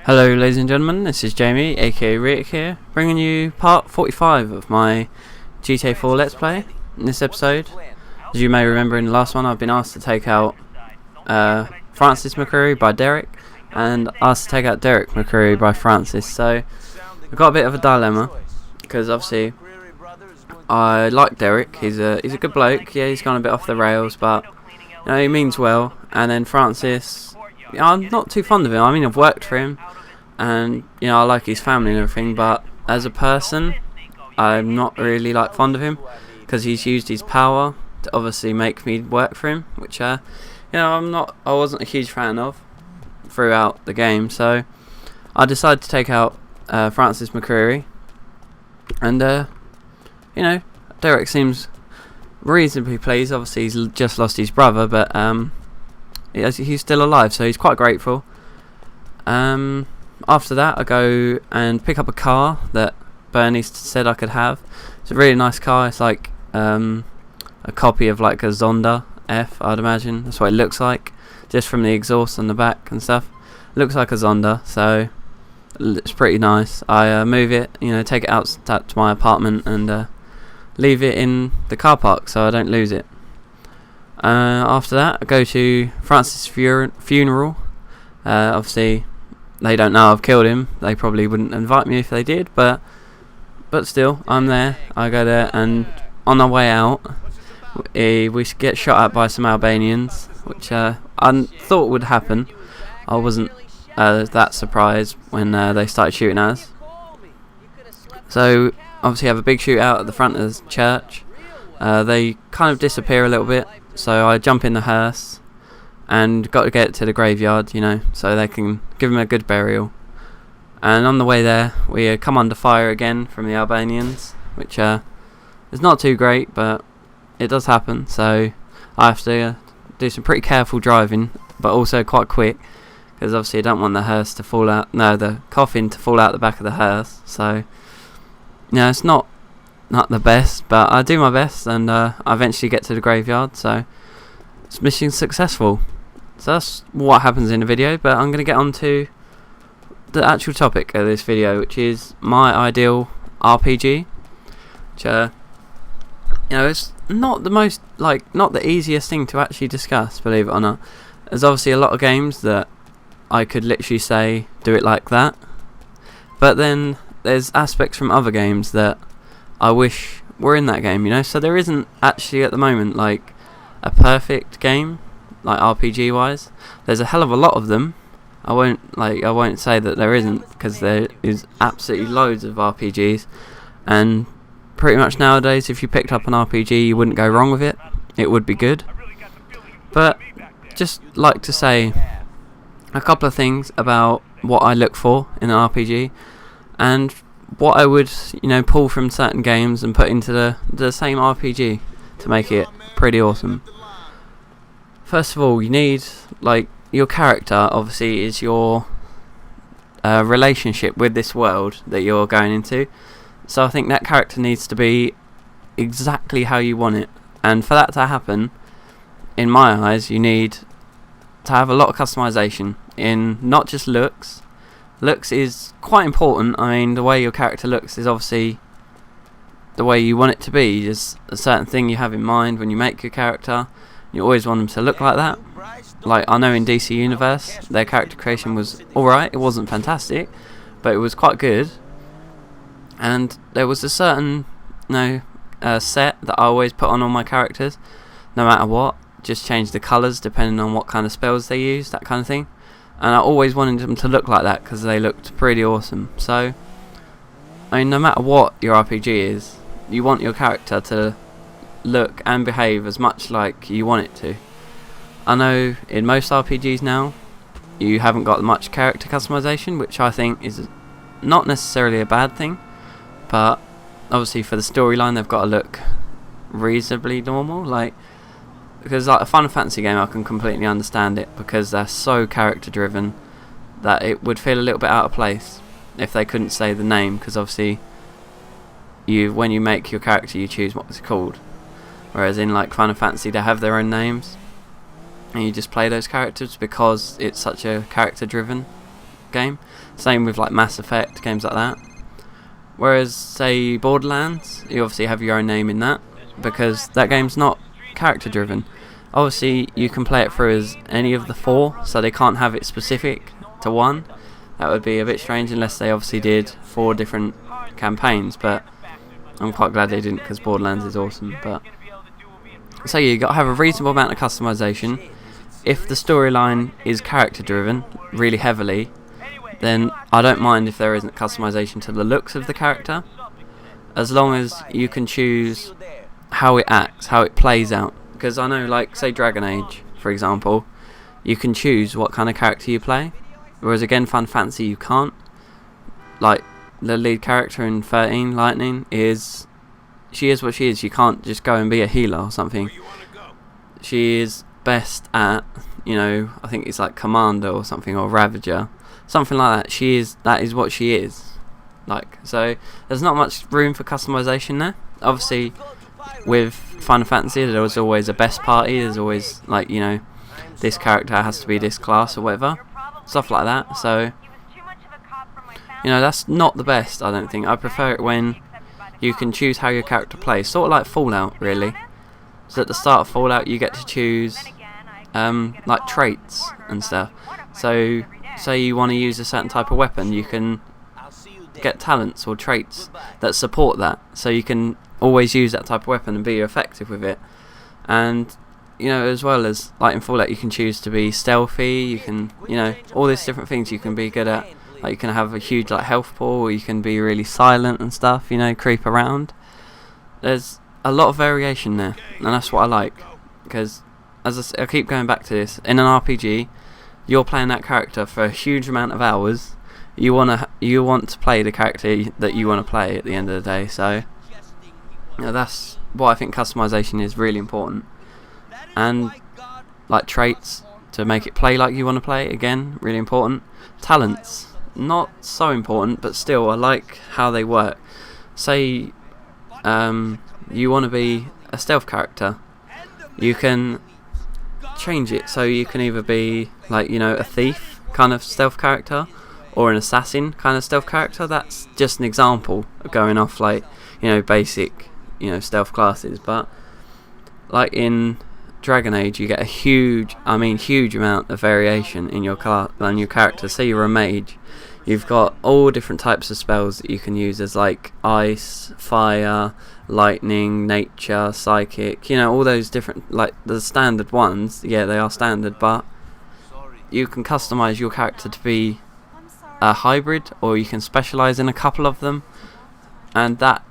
Hello ladies and gentlemen, this is Jamie, aka Rick here, bringing you part 45 of my GTA4 Let's Play. In this episode, as you may remember in the last one, I've been asked to take out Francis McCreary by Derek, and asked to take out Derek McCreary by Francis. So I've got a bit of a dilemma, because obviously I like Derek, he's a good bloke. Yeah, he's gone a bit off the rails, but you know, he means well. And then Francis, I'm not too fond of him. I mean, I've worked for him, and you know, I like his family and everything, but as a person, I'm not really fond of him, because he's used his power to obviously make me work for him, which you know, I wasn't a huge fan of throughout the game. So I decided to take out Francis McCreary, and you know, Derek seems reasonably pleased. Obviously he's just lost his brother, but he's still alive, so he's quite grateful. After that, I go and pick up a car that Bernie said I could have. It's a really nice car. It's like a copy of like a Zonda F, I'd imagine. That's what it looks like, just from the exhaust on the back and stuff. It looks like a Zonda, so it's pretty nice. I move it, you know, take it out to my apartment and leave it in the car park so I don't lose it. After that, I go to Francis' funeral. Obviously, they don't know I've killed him. They probably wouldn't invite me if they did, but still, I'm there. I go there, and on our way out, we get shot at by some Albanians, which I thought would happen. I wasn't that surprised when they started shooting at us. So obviously have a big shootout at the front of the church. They kind of disappear a little bit, so I jump in the hearse and got to get to the graveyard, you know, so they can give him a good burial. And on the way there, we come under fire again from the Albanians, which is not too great, but it does happen. So I have to do some pretty careful driving, but also quite quick, because obviously I don't want the hearse to fall out. No, the coffin to fall out the back of the hearse. So yeah, it's not the best, but I do my best, and I eventually get to the graveyard. So it's mission successful. So that's what happens in the video, but I'm going to get on to the actual topic of this video, which is my ideal RPG. Which you know, it's not the most not the easiest thing to actually discuss, believe it or not. There's obviously a lot of games that I could literally say do it like that, but then there's aspects from other games that I wish were in that game, you know. So there isn't actually at the moment like a perfect game, like RPG wise. There's a hell of a lot of them. I won't say that there isn't, because there is absolutely loads of RPGs, and pretty much nowadays if you picked up an RPG you wouldn't go wrong with it. It would be good. But just like to say a couple of things about what I look for in an RPG, and what I would, you know, pull from certain games and put into the same RPG to make it pretty awesome. First of all, you need, like, your character obviously is your relationship with this world that you're going into. So I think that character needs to be exactly how you want it, and for that to happen, in my eyes, you need to have a lot of customization in not just looks. Looks is quite important. I mean, the way your character looks is obviously the way you want it to be. There's a certain thing you have in mind when you make your character. You always want them to look like that. Like, I know in DC Universe, their character creation was alright. It wasn't fantastic, but it was quite good. And there was a certain, you know, set that I always put on all my characters, no matter what. Just change the colours depending on what kind of spells they use, that kind of thing. And I always wanted them to look like that, because they looked pretty awesome. So, I mean, no matter what your RPG is, you want your character to look and behave as much like you want it to. I know in most RPGs now, you haven't got much character customization, which I think is not necessarily a bad thing, but obviously for the storyline they've got to look reasonably normal. Because like a Final Fantasy game, I can completely understand it, because they're so character driven that it would feel a little bit out of place if they couldn't say the name, because obviously when you make your character you choose what it's called, whereas in like Final Fantasy they have their own names and you just play those characters because it's such a character driven game. Same with like Mass Effect, games like that. Whereas, say, Borderlands, you obviously have your own name in that, because that game's not character driven. Obviously, you can play it through as any of the 4, so they can't have it specific to one. That would be a bit strange unless they obviously did 4 different campaigns, but I'm quite glad they didn't, because Borderlands is awesome. But so you got to have a reasonable amount of customization. If the storyline is character driven really heavily, then I don't mind if there isn't customization to the looks of the character, as long as you can choose how it acts, how it plays out. Because I know, like, say Dragon Age, for example, you can choose what kind of character you play, whereas again Final Fantasy you can't. Like, the lead character in 13, Lightning, she is what she is. You can't just go and be a healer or something. She is best at, I think it's like Commander or something, or Ravager, something like that. That is what she is. Like, so there's not much room for customization there. Obviously, with Final Fantasy, there was always a best party. There's always, like, this character has to be this class or whatever, stuff like that. So, that's not the best, I don't think. I prefer it when you can choose how your character plays, sort of like Fallout, really. So at the start of Fallout, you get to choose like traits and stuff. So say you want to use a certain type of weapon, you can get talents or traits that support that, so you can always use that type of weapon and be effective with it. And as well as, like, in Fallout, you can choose to be stealthy. You can, all these different things you can be good at. Like, you can have a huge, like, health pool, or you can be really silent and stuff, creep around. There's a lot of variation there, and that's what I like. Because, as I keep going back to this, in an RPG, you're playing that character for a huge amount of hours. You want to play the character that you want to play at the end of the day. So, that's what I think customization is really important. And, like, traits to make it play like you want to play, again, really important. Talents, not so important, but still, I like how they work. Say you want to be a stealth character, you can change it so you can either be, like, a thief kind of stealth character, or an assassin kind of stealth character. That's just an example of going off, like, basic stealth classes. But like in Dragon Age, you get a huge amount of variation in your class and your character. Say you're a mage, you've got all different types of spells that you can use, as like ice, fire, lightning, nature, psychic, all those different, like, the standard ones. Yeah, they are standard, but you can customize your character to be a hybrid, or you can specialize in a couple of them, and that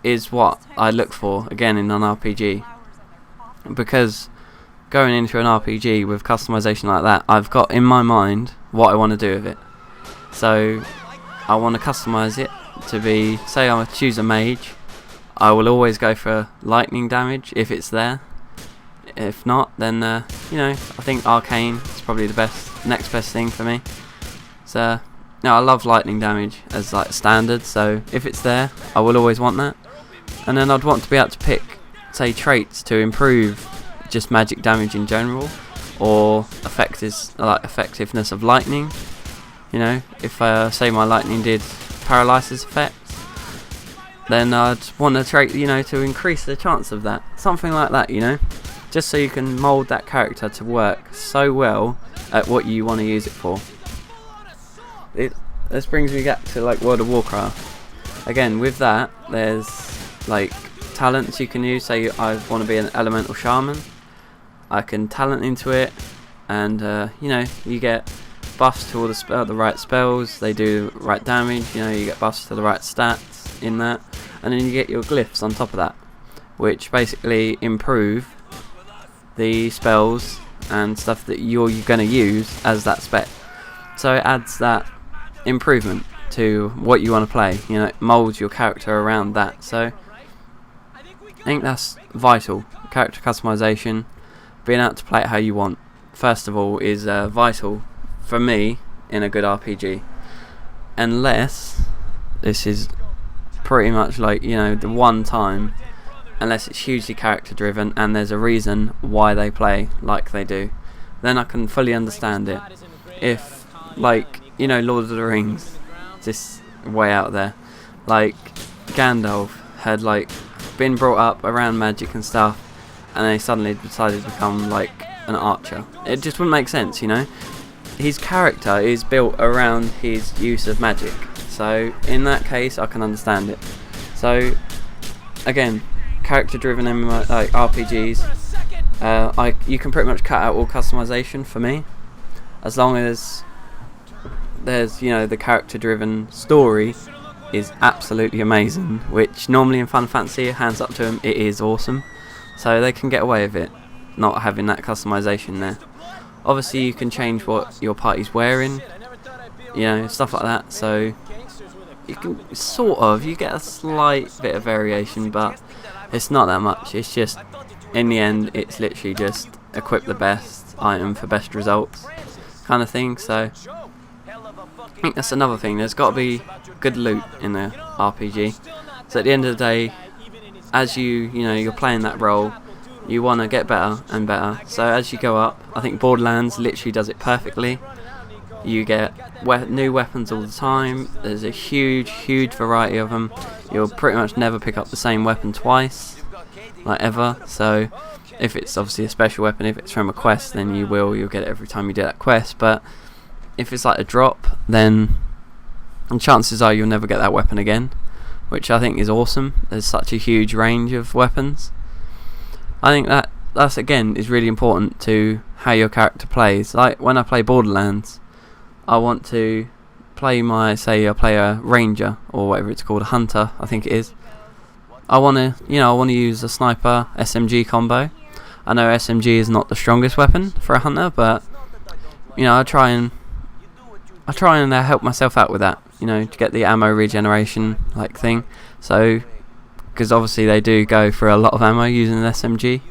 is what I look for, again, in an RPG. Because going into an RPG with customization like that, I've got in my mind what I want to do with it. So I want to customize it to be, say I choose a mage, I will always go for lightning damage if it's there. If not, then I think arcane is probably the next best thing for me. So I love lightning damage as, like, standard, so if it's there, I will always want that. And then I'd want to be able to pick, say, traits to improve just magic damage in general, or effectiveness of lightning. If say my lightning did paralysis effect, then I'd want a trait, to increase the chance of that. Something like that, just so you can mould that character to work so well at what you want to use it for. This brings me back to, like, World of Warcraft. Again, with that, there's, like, talents you can use. Say I want to be an elemental shaman, I can talent into it, and you get buffs to all the right spells. They do the right damage. You get buffs to the right stats in that, and then you get your glyphs on top of that, which basically improve the spells and stuff that you're going to use as that spec. So it adds that improvement to what you want to play. It molds your character around that. So I think that's vital. Character customization, being able to play it how you want, first of all, is vital for me in a good RPG. Unless this is pretty much like, the one time, unless it's hugely character driven and there's a reason why they play like they do, then I can fully understand it. If, like, you know, Lord of the Rings, just way out there. Like Gandalf had like been brought up around magic and stuff, and then he suddenly decided to become like an archer. It just wouldn't make sense, you know. His character is built around his use of magic, so in that case I can understand it. So again, character-driven MMO, like RPGs, you can pretty much cut out all customization for me, as long as there's, you know, the character-driven story is absolutely amazing, which normally in Final Fantasy, hands up to them, it is awesome. So they can get away with it, not having that customization there. Obviously you can change what your party's wearing, you know, stuff like that, so you can you get a slight bit of variation, but it's not that much. It's just, in the end, it's literally just equip the best item for best results kind of thing. So I think that's another thing, there's got to be good loot in the RPG. So at the end of the day, as you're playing that role, you want to get better and better. So as you go up, I think Borderlands literally does it perfectly. You get new weapons all the time. There's a huge variety of them. You'll pretty much never pick up the same weapon twice, like ever. So if it's obviously a special weapon, if it's from a quest, then you'll get it every time you do that quest. But if it's like a drop, then chances are you'll never get that weapon again, which I think is awesome. There's such a huge range of weapons. I think that's again is really important to how your character plays. Like when I play Borderlands, I want to play I play a ranger or whatever it's called, a hunter, I think it is. I want to use a sniper SMG combo. I know SMG is not the strongest weapon for a hunter, but you know, I try and help myself out with that, you know, to get the ammo regeneration like thing. So because obviously they do go for a lot of ammo using an SMG.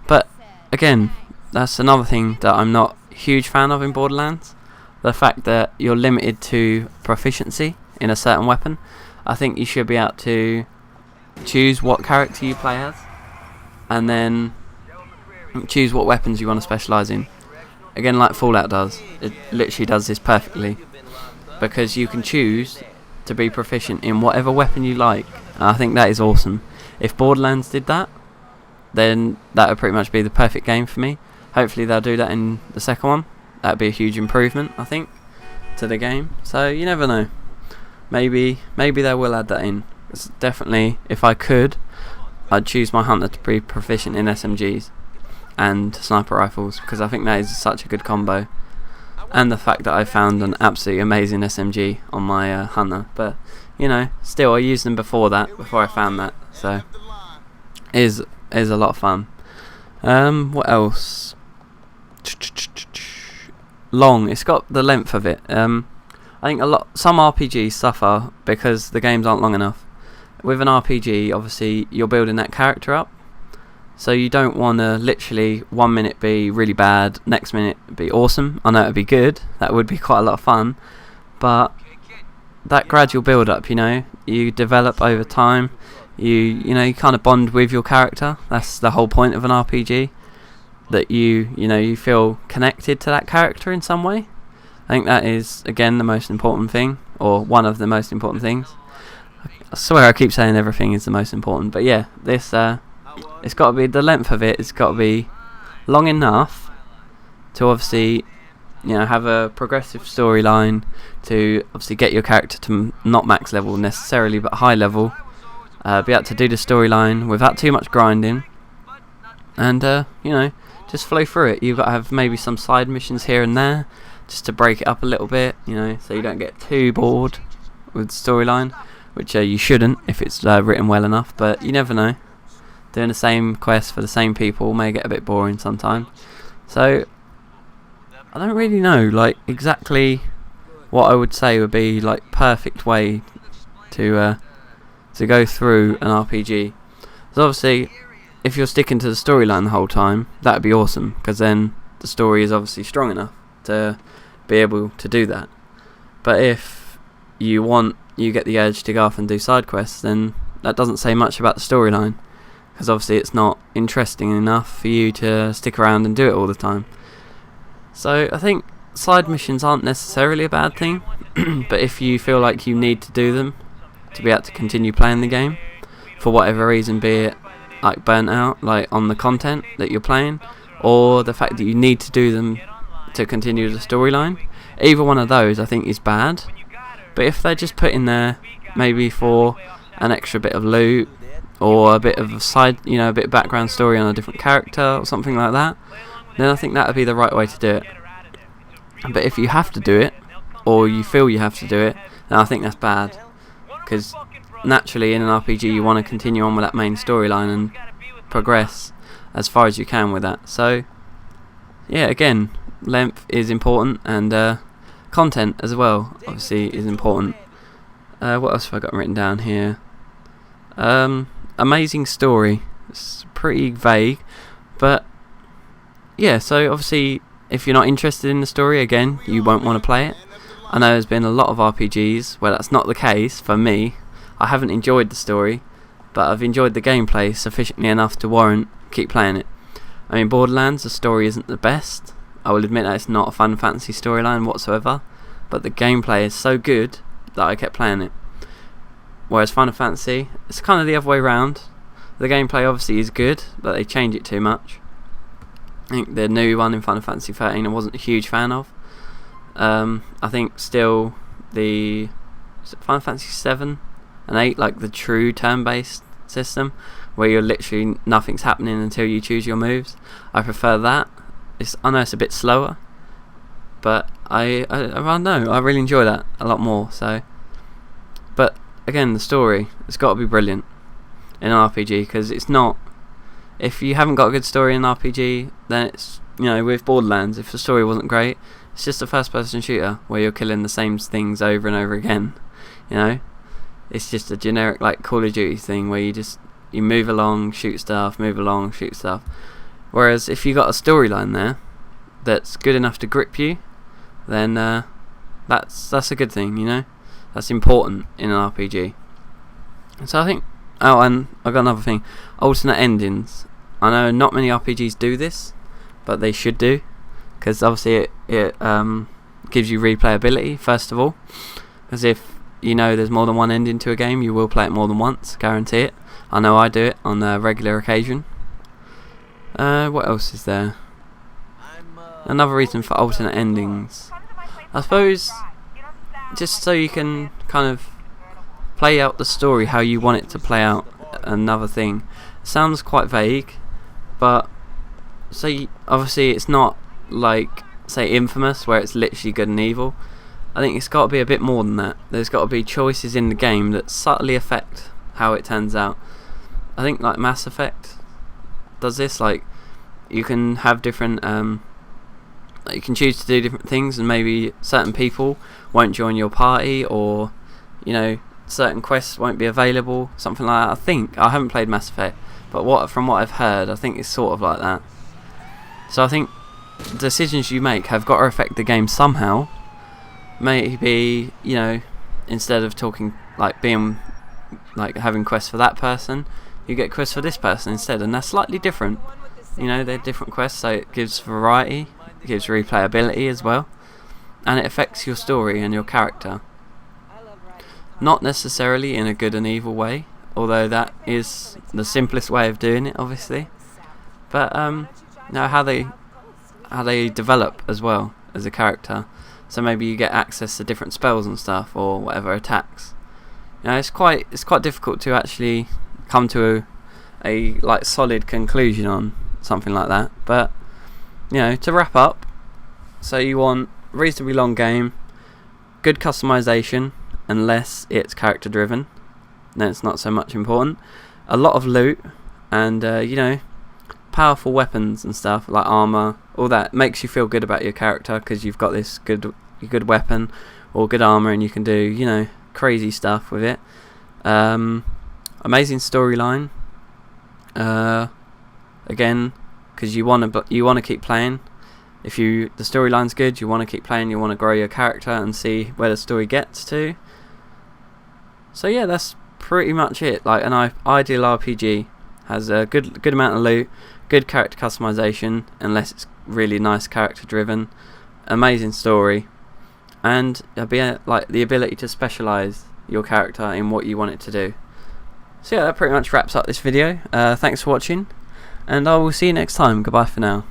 But again, that's another thing that I'm not a huge fan of in Borderlands. The fact that you're limited to proficiency in a certain weapon. I think you should be able to choose what character you play as, and then choose what weapons you want to specialise in. Again, like Fallout does, it literally does this perfectly, because you can choose to be proficient in whatever weapon you like. And I think that is awesome. If Borderlands did that, then that would pretty much be the perfect game for me. Hopefully they'll do that in the second one. That would be a huge improvement, I think, to the game. So you never know. Maybe they will add that in. It's definitely, if I could, I'd choose my hunter to be proficient in SMGs and sniper rifles, because I think that is such a good combo. And the fact that I found an absolutely amazing SMG on my hunter, but you know, still I used them before I found that, so it is a lot of fun. What else? Long, it's got the length of it. I think some RPGs suffer because the games aren't long enough. With an RPG, obviously you're building that character up, so you don't want to literally 1 minute be really bad, next minute be awesome. I know it'd be good, that would be quite a lot of fun, but that gradual build up, you know, you develop over time, you kind of bond with your character. That's the whole point of an RPG, that you feel connected to that character in some way. I think that is, again, the most important thing, or one of the most important things. I swear I keep saying everything is the most important, but yeah, this it's got to be, the length of it, it's got to be long enough to obviously, you know, have a progressive storyline, to obviously get your character to not max level necessarily, but high level, be able to do the storyline without too much grinding, and you know, just flow through it. You've got to have maybe some side missions here and there, just to break it up a little bit, you know, so you don't get too bored with the storyline, which you shouldn't if it's written well enough, but you never know. Doing the same quest for the same people may get a bit boring sometimes. So I don't really know like exactly what I would say would be like perfect way to go through an RPG. So obviously, if you're sticking to the storyline the whole time, that'd be awesome, because then the story is obviously strong enough to be able to do that. But if you get the urge to go off and do side quests, then that doesn't say much about the storyline, because obviously it's not interesting enough for you to stick around and do it all the time. So I think side missions aren't necessarily a bad thing, but if you feel like you need to do them to be able to continue playing the game, for whatever reason, be it like burnt out, like on the content that you're playing, or the fact that you need to do them to continue the storyline, either one of those I think is bad. But if they're just put in there maybe for an extra bit of loot, or a bit of a side, a bit of background story on a different character or something like that, then I think that would be the right way to do it. But if you have to do it, or you feel you have to do it, then I think that's bad, because naturally in an RPG you want to continue on with that main storyline and progress as far as you can with that. So yeah, again, length is important, and content as well obviously is important. What else have I got written down here? Amazing story. It's pretty vague, but yeah, so obviously if you're not interested in the story, again, you won't want to play it. I know there's been a lot of RPGs where that's not the case. For me, I haven't enjoyed the story, but I've enjoyed the gameplay sufficiently enough to warrant keep playing it. I mean, Borderlands, the story isn't the best. I will admit that it's not a fun fantasy storyline whatsoever, but the gameplay is so good that I kept playing it. Whereas Final Fantasy, it's kind of the other way around. The gameplay obviously is good, but they change it too much. I think the new one in Final Fantasy 13 I wasn't a huge fan of. I think still the Final Fantasy 7 and 8, like the true turn-based system, where you're literally nothing's happening until you choose your moves. I prefer that. I know it's a bit slower, but I don't know. I really enjoy that a lot more. So, but again, the story, it's got to be brilliant in an RPG, because it's not. If you haven't got a good story in an RPG, then it's, with Borderlands, if the story wasn't great, it's just a first-person shooter where you're killing the same things over and over again. It's just a generic like Call of Duty thing where you move along, shoot stuff, move along, shoot stuff. Whereas if you got a storyline there that's good enough to grip you, then that's a good thing. That's important in an RPG. So I think. Oh, and I got another thing. Alternate endings. I know not many RPGs do this, but they should do, because obviously it gives you replayability first of all. Because if there's more than one ending to a game, you will play it more than once, guarantee it. I know I do it on a regular occasion. What else is there? Another reason for alternate endings, I suppose, just so you can kind of play out the story how you want it to play out. Another thing, sounds quite vague, but obviously it's not like say Infamous where it's literally good and evil. I think it's got to be a bit more than that. There's got to be choices in the game that subtly affect how it turns out. I think like Mass Effect does this. Like you can have different you can choose to do different things, and maybe certain people won't join your party, or certain quests won't be available, something like that. I think I haven't played Mass Effect, but from what I've heard, I think it's sort of like that. So I think decisions you make have got to affect the game somehow. Maybe instead of talking like being like having quests for that person, you get quests for this person instead, and that's slightly different. They're different quests, so it gives variety, it gives replayability as well, and it affects your story and your character. Not necessarily in a good and evil way, although that is the simplest way of doing it, obviously. But how they develop as well as a character. So maybe you get access to different spells and stuff, or whatever attacks. It's quite difficult to actually come to a like solid conclusion on something like that. But to wrap up, so you want reasonably long game, good customization. Unless it's character driven, then it's not so much important. A lot of loot, and powerful weapons and stuff like armor, all that makes you feel good about your character, because you've got this good weapon or good armor, and you can do crazy stuff with it. Amazing storyline. Again, because you want to keep playing. If the storyline's good, you want to keep playing. You want to grow your character and see where the story gets to. So yeah, that's pretty much it. Like an ideal RPG has a good amount of loot, good character customization, unless it's really nice character driven, amazing story, and like the ability to specialise your character in what you want it to do. So yeah, that pretty much wraps up this video. Thanks for watching, and I will see you next time. Goodbye for now.